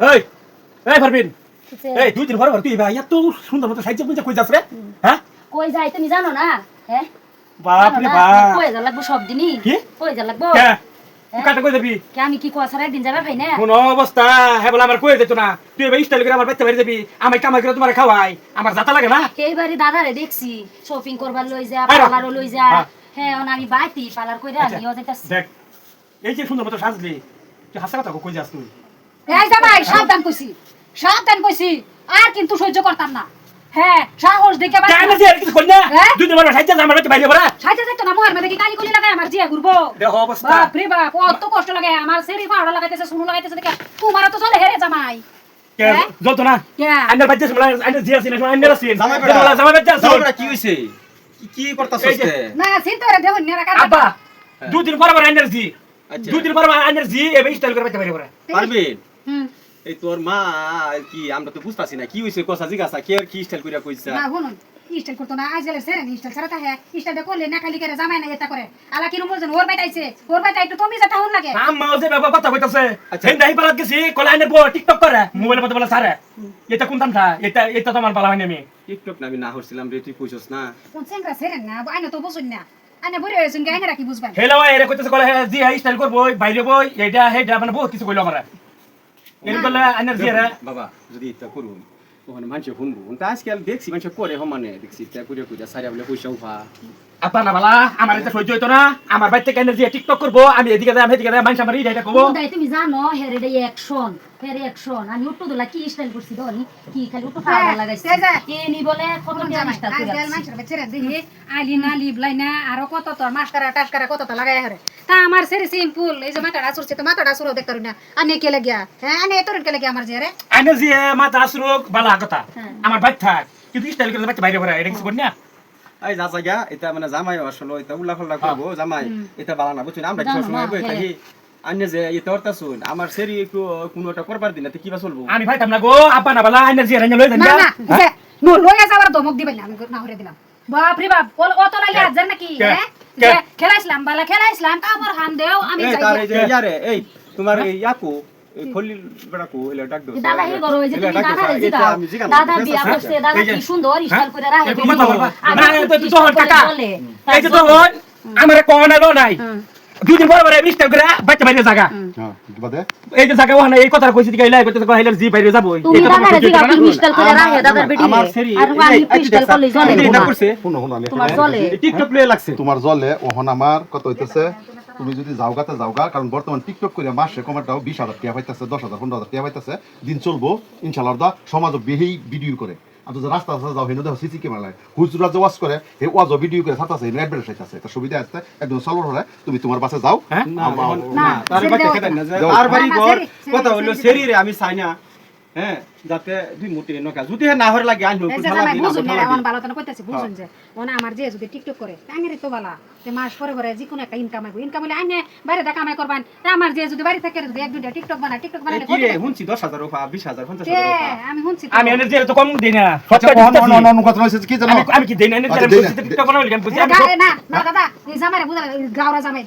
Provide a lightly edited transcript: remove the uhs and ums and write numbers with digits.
এই এই পারবিন এই দুই দিন পর তুই ভাই এত সুন্দর মতো সাইজ বুঝা কই যাস রে হ্যাঁ কই যাই তুমি জানো না হ্যাঁ বাপ রে বাপ কই যা লাগবো সব দিনই কি কই যা লাগবো কে কাটা কই যাবি কে আমি কি কোয়াছার একদিন যাবে ভাই না কোন অবস্থা হ্যাঁ বলে আমার কই যেত না তুই ভাই স্টাইল করে আমার বাচ্চা বাইরে যাবি আমি কামাই করে তোমার খাওয়াই আমার জাতা লাগে না এইবারে দাদারে দেখছি শপিং করবার লই যা আরে, পার্লারও লই যা হ্যাঁ। হ্যাঁ আমি বাইতি পার্লার কইরা আচ্ছা, আমিও যাইতাছি দেখ এই যে সুন্দর মতো সাজলি তুই হাসা কথা কই যাস তুই এই জামাই সাবধান কইছি আর কিন্তু সহ্য করতাম না হ্যাঁ সাহস দেখে বাড়ি কেন যে আর কিছু কই না হ্যাঁ? দুই দিন পর সাইজ আমার বাচ্চা বাইরে পড়া সাইতে যাইতো না মোহর মধ্যে কি কালি কলি লাগায় আমার জিয়া ঘুরবো দেখ অবস্থা বাপ রে বাপ কত কষ্ট লাগে আমার সেরি পাউডার লাগাইতেছে সুনু লাগাইতেছে দেখে তোমারও তো চলে হেরে জামাই কে হ্যাঁ? যত না কে আন্ডার বাচ্চা সমলা আন্ডার জিয়া সিনা আন্ডার সিন জামাই বেটা। জামাই বাচ্চা জামাইটা কি হইছে কি করতাছস এই যে- তে না চিন্তা করে দেখুন নেরা কার আব্বা দুই দিন পর এনার্জি আচ্ছা। দুই দিন পর এনার্জি এবার স্টাইল করে বাচ্চা বাইরে পড়া পারবেন হুম এই তোর মা কি আমরা তো বুঝতাছি না কি হইছে কথা জিজ্ঞাসা কে আর কি স্টাইল কইরা কইছা না শুনুন স্টাইল করতো না আজ গেলে সেরে স্টাইল ছাড়া থাকে স্টাইল করলে না খালি করে জামাই না এটা করে আলা কি রুম ওর বাইটাইছে ওর বাইটা একটু তুমি যেটা হন লাগে আম্মা যে বাবা কথা কইতাছে আচ্ছা। হেন দাহি পালাত গেছি কলা আইনের বউ টিকটক করে মোবাইলের মধ্যে বলা সারে এটা কোন দামটা এটা তো আমার বালা হয়নি আমি টিকটক না আমি না হরছিলাম রে তুই কইছস না কোন সেংরা সেরেন না আইনা তো বুঝুন না আইনা বড় হয়েছেন কে আইনা কি বুঝবেন হেলো এরে কইতাছে কলা জি হাই স্টাইল করব বাইরে বই এটা হেডা মানে বহুত কিছু কইলো আমারে এর বলে এনার্জি রে বাবা যদি এটা করুন ওখানে মানুষ শুনবো তা আজকাল দেখছি মানুষ করে মানে দেখছি তা করে কইরা সারিয়া বলে পয়সা উঠা আপা না বালা আমার এটা সহ্য হইতো না আমার বাইতে এনার্জি টিকটক করব আমি এদিকে যাই আমি এদিকে যাই মানুষ আমার এটা কব দাই তুমি জানো হেরে দে অ্যাকশন আমি উঠু দলা কি স্টাইল করছি দনি কি খালি উঠু পাউডার লাগাইছি এনি বলে খবর দিয়া স্টাইল করে আজ মানুষের বেচেরা দেখি আইলিনা লিবলাইনা আর কত তোর মাস্কারা টাস্কারা কত তো লাগাই হরে তা আমার সেরি সিম্পল এই যে মাথাটা চুরছে তো মাথাটা চুরো দেখতে না আনে কে লাগিয়া হ্যাঁ আনে এতরন কে লাগিয়া আমার যে রে এনার্জি মাথা আসরুক বালা কথা হ্যাঁ। আমার বাইত থাক কিন্তু স্টাইল করে বাচ্চা বাইরে পড়া এটা কিছু করি না এই যা জায়গা এটা মানে জামাই আসলে এটা উল্লা ফাল্লা করবো জামাই এটা বালা না বুঝছেন আমরা কি জানো সময় না, বই হ্যাঁ। থাকি আন্য যে এটা অর্থ শুন আমার সেরি একটু কোনোটা করবার দিন কি বা চলবো আমি ভাইতাম না গো আপা না বালা এনার্জি রে লই দেন না না যে নো লইয়া যাবার ধমক দিবেন না আমি না হরে দিলাম বাপ রে বাপ অত লাগে আজ নাকি হ্যাঁ যে খেলাইছিলাম বালা খেলাইছিলাম কামর হান দেও আমি এই যাই তার এই যে ইয়ারে এই তোমার এই ইয়াকু এই খলিল বেড়াকু এলে ডাক দাও দাদা হে গরো যে তুমি দাদা রে এটা জিগাও আমি জিগাম দাদা বিয়া করছে দাদা কি সুন্দর স্টাইল করে রাখে এরকম কথা বলবা না তো তো টাকা এই যে তো তো আমারে কোন আলো নাই দুই দিন পর স্টাইল করে বাচ্চা বাইরে জায়গা হ্যাঁ কি বাদে এই যে জায়গা ওখানে এই কথা কইছি দিকে এলাই করতে কইলা জি বাইরে যাবো তুমি দাদা রে জিগাও কি স্টাইল করে রাখে দাদার বেটি আমার সেরি আর আমি স্টাইল করলে চলে এটা করছে শুনো শুনো আমি তোমার চলে টিকটক প্লে লাগছে তোমার জলে ওহন আমার কত হইতেছে তুমি যদি যাওগাতে যাওগা কারণ বর্তমান টিকটক করে মাসে কমাটাও 20,000 টাকা পাইতেছে 10,000 15,000 টাকা পাইতেছে দিন চলবো ইনশাআল্লাহ দা সমাজ বেহি ভিডিও করে আর যদি রাস্তা রাস্তা যাও হেনো দেখো সিসি ক্যামেরা লাগে হুজুরা যে ওয়াজ করে হে ওয়াজ ভিডিও করে থাকতেছে হেনো অ্যাডভার্টাইজ আছে এটা সুবিধা আছে একদম চলর হলে তুমি তোমার বাসে যাও হ্যাঁ? না তার বাচ্চা খেতে না আর বাড়ি ঘর কথা হলো সেরি রে আমি চাই না হ্যাঁ যাতে দুই মুটি নকা যদি না হরে লাগে আনবো এই যে জামাই বুঝুন না এখন ভালো তো কইতাছি বুঝুন যে ওনা আমার যে যদি টিকটক করে আইনের তো বালা তে মাস পরে পরে যে কোনো একটা ইনকাম আইবো ইনকাম হলে আইনে বাইরে দেখা কামাই করবেন তা আমার যে যদি বাড়ি থেকে যদি এক দুইটা টিকটক বানালে কি রে হুনছি 10,000 উপা 20,000 50,000 কে উপা আমি শুনছি তো। আমি এনার্জি তো কম দেই না অন্য কথা হইছে কি জানো আমি কি দেই না এনার্জি টিকটক বানাবো আমি বুঝি আমি না না দাদা এই জামাইরে বুঝা গাওরা জামাই